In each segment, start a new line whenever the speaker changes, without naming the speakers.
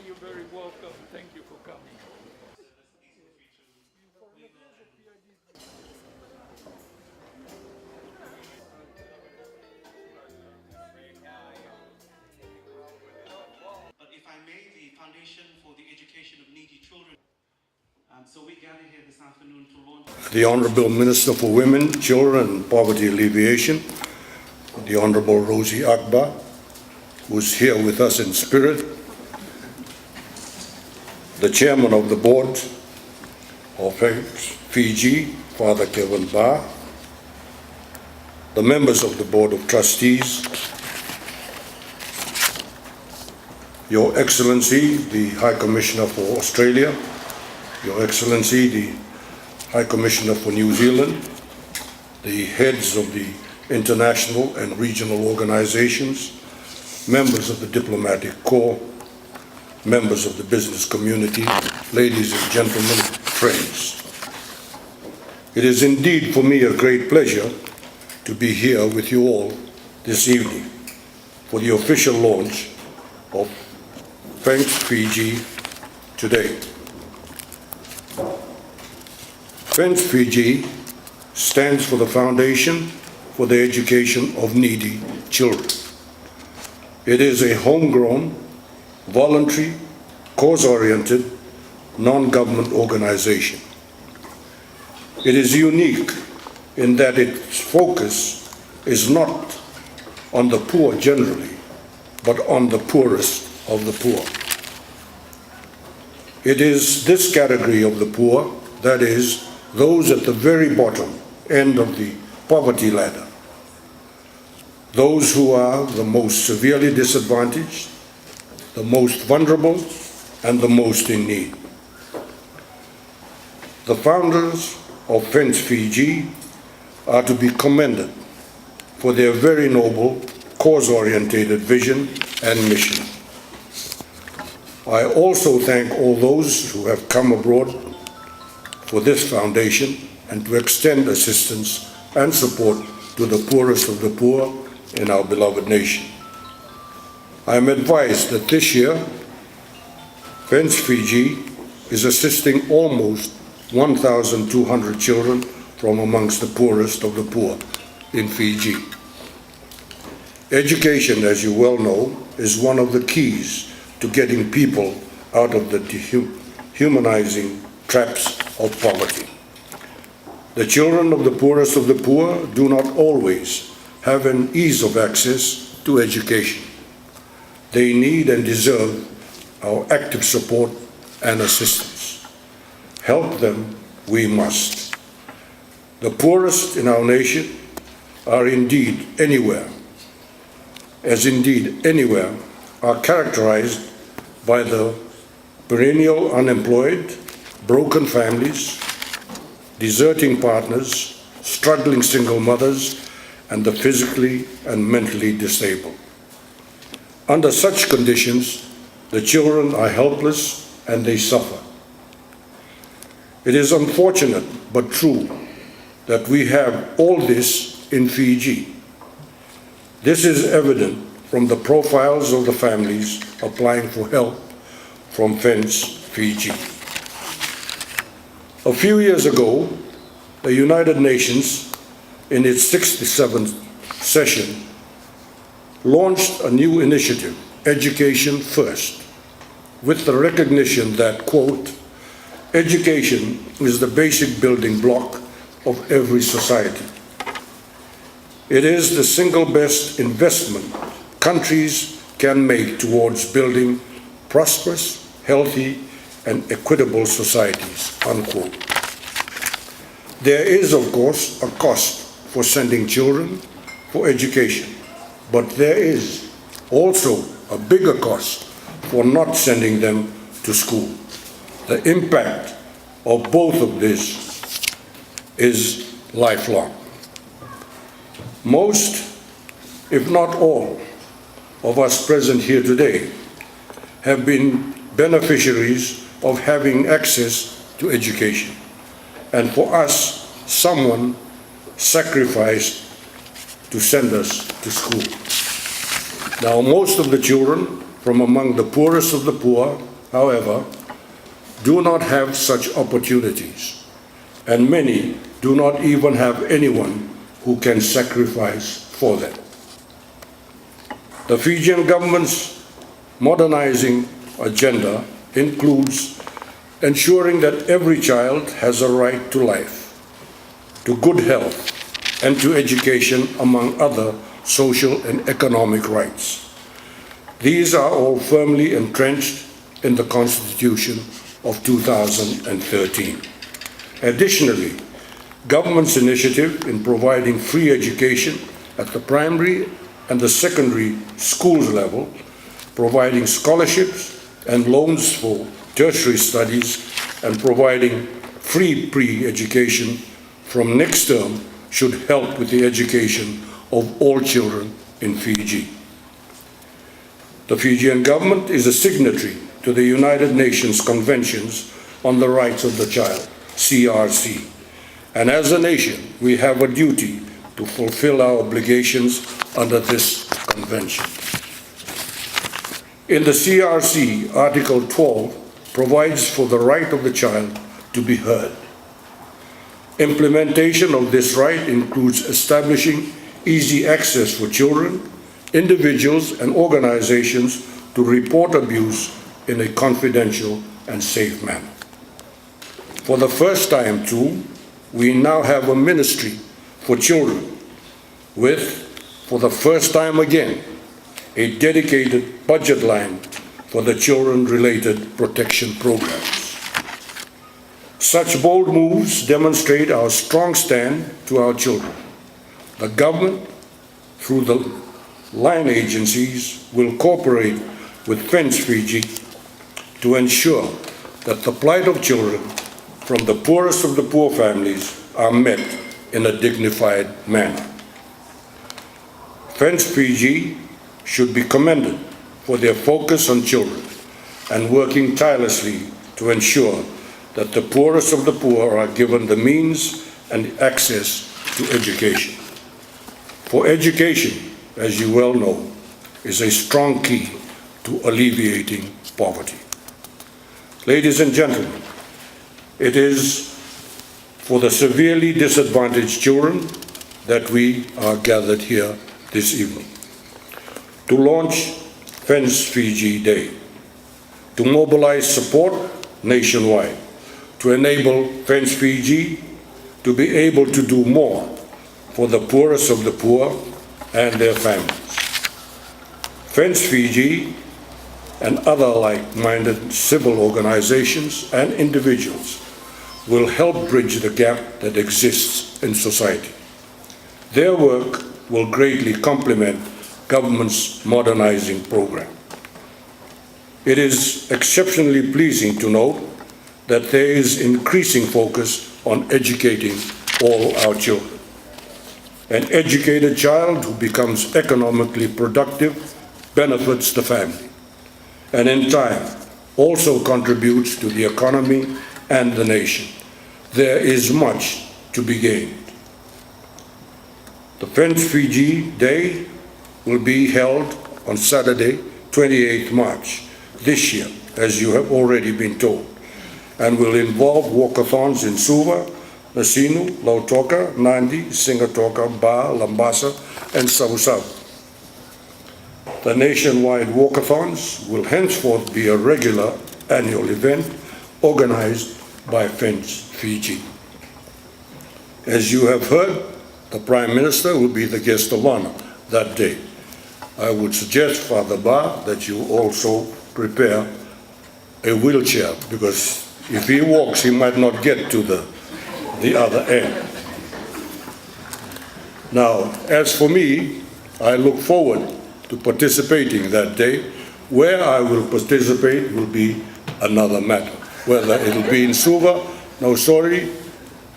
you're very welcome. Thank you for coming.
But if I may, the Foundation for the Education of Needy Children. So we gather here this afternoon to launch
the Honourable Minister for Women, Children and Poverty Alleviation, the Honourable Rosie Akbar, who's here with us in spirit, the Chairman of the Board of FENC Fiji, Father Kevin Barr, the members of the Board of Trustees, Your Excellency, the High Commissioner for Australia, Your Excellency, the High Commissioner for New Zealand, the heads of the international and regional organizations, members of the diplomatic corps, members of the business community, ladies and gentlemen, friends. It is indeed for me a great pleasure to be here with you all this evening for the official launch of FENC Fiji today. FENC Fiji stands for the Foundation for the Education of Needy Children. It is a homegrown, voluntary, cause-oriented, non-government organization. It is unique in that its focus is not on the poor generally, but on the poorest of the poor. It is this category of the poor, that is, those at the very bottom end of the poverty ladder, those who are the most severely disadvantaged, the most vulnerable, and the most in need. The founders of FENC Fiji are to be commended for their very noble, cause-orientated vision and mission. I also thank all those who have come abroad for this foundation and to extend assistance and support to the poorest of the poor in our beloved nation. I am advised that this year, FENC Fiji is assisting almost 1,200 children from amongst the poorest of the poor in Fiji. Education, as you well know, is one of the keys to getting people out of the dehumanizing traps of poverty. The children of the poorest of the poor do not always have an ease of access to education. They need and deserve our active support and assistance. Help them we must. The poorest in our nation are indeed anywhere are characterized by the perennial unemployed, broken families, deserting partners, struggling single mothers, and the physically and mentally disabled. Under such conditions, the children are helpless and they suffer. It is unfortunate but true that we have all this in Fiji. This is evident from the profiles of the families applying for help from FENC Fiji. A few years ago, the United Nations, in its 67th session, launched a new initiative, Education First, with the recognition that, quote, education is the basic building block of every society. It is the single best investment countries can make towards building prosperous, healthy, and equitable societies, unquote. There is, of course, a cost for sending children for education, but there is also a bigger cost for not sending them to school. The impact of both of this is lifelong. Most, if not all, of us present here today have been beneficiaries of having access to education. And for us, someone sacrificed to send us to school. Now, most of the children from among the poorest of the poor however, do not have such opportunities, and many do not even have anyone who can sacrifice for them. The Fijian government's modernizing agenda includes ensuring that every child has a right to life, to good health, and to education, among other social and economic rights. These are all firmly entrenched in the Constitution of 2013. Additionally, government's initiative in providing free education at the primary and the secondary schools level, providing scholarships and loans for tertiary studies, and providing free pre-education from next term should help with the education of all children in Fiji. The Fijian government is a signatory to the United Nations Conventions on the Rights of the Child, CRC, and as a nation we have a duty to fulfill our obligations under this convention. In the CRC, Article 12 provides for the right of the child to be heard. Implementation of this right includes establishing easy access for children, individuals, and organizations to report abuse in a confidential and safe manner. For the first time, too, we now have a ministry for children with, for the first time again, a dedicated budget line for the children-related protection programs. Such bold moves demonstrate our strong stand to our children. The government, through the line agencies, will cooperate with FENC Fiji to ensure that the plight of children from the poorest of the poor families are met in a dignified manner. FENC Fiji should be commended for their focus on children and working tirelessly to ensure that the poorest of the poor are given the means and access to education. For education, as you well know, is a strong key to alleviating poverty. Ladies and gentlemen, it is for the severely disadvantaged children that we are gathered here this evening to launch FENC Fiji Day, to mobilize support nationwide, to enable FENC Fiji to be able to do more for the poorest of the poor and their families. FENC Fiji and other like-minded civil organizations and individuals will help bridge the gap that exists in society. Their work will greatly complement government's modernizing program. It is exceptionally pleasing to note that there is increasing focus on educating all our children. An educated child who becomes economically productive benefits the family, and in time also contributes to the economy and the nation. There is much to be gained. The FENC Fiji Day will be held on Saturday, 28th March this year, as you have already been told, and will involve walkathons in Suva, Nasinu, Lautoka, Nandi, Singatoka, Ba, Lambasa, and Savusavu. The nationwide walkathons will henceforth be a regular annual event organized by FENC Fiji. As you have heard, the Prime Minister will be the guest of honor that day. I would suggest, Father Ba, that you also prepare a wheelchair, because if he walks, he might not get to the other end. Now, as for me, I look forward to participating that day. Where I will participate will be another matter, whether it will be in Suva, Nausori,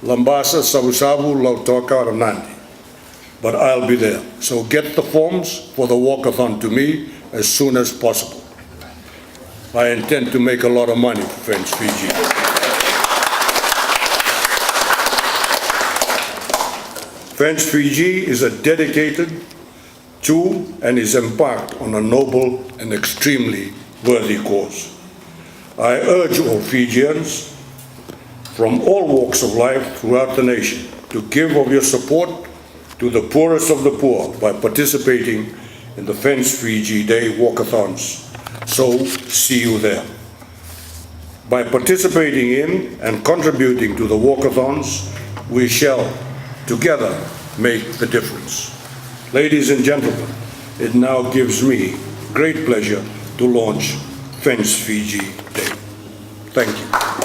Lambasa, Savusavu, Lautoka, or Nandi. But I'll be there. So get the forms for the walkathon to me as soon as possible. I intend to make a lot of money for FENC Fiji. FENC Fiji is a dedicated to and is embarked on a noble and extremely worthy cause. I urge all Fijians from all walks of life throughout the nation to give of your support to the poorest of the poor by participating in the FENC Fiji Day walkathons. So, see you there. By participating in and contributing to the walkathons, we shall together make the difference. Ladies and gentlemen, it now gives me great pleasure to launch FENC Fiji Day. Thank you.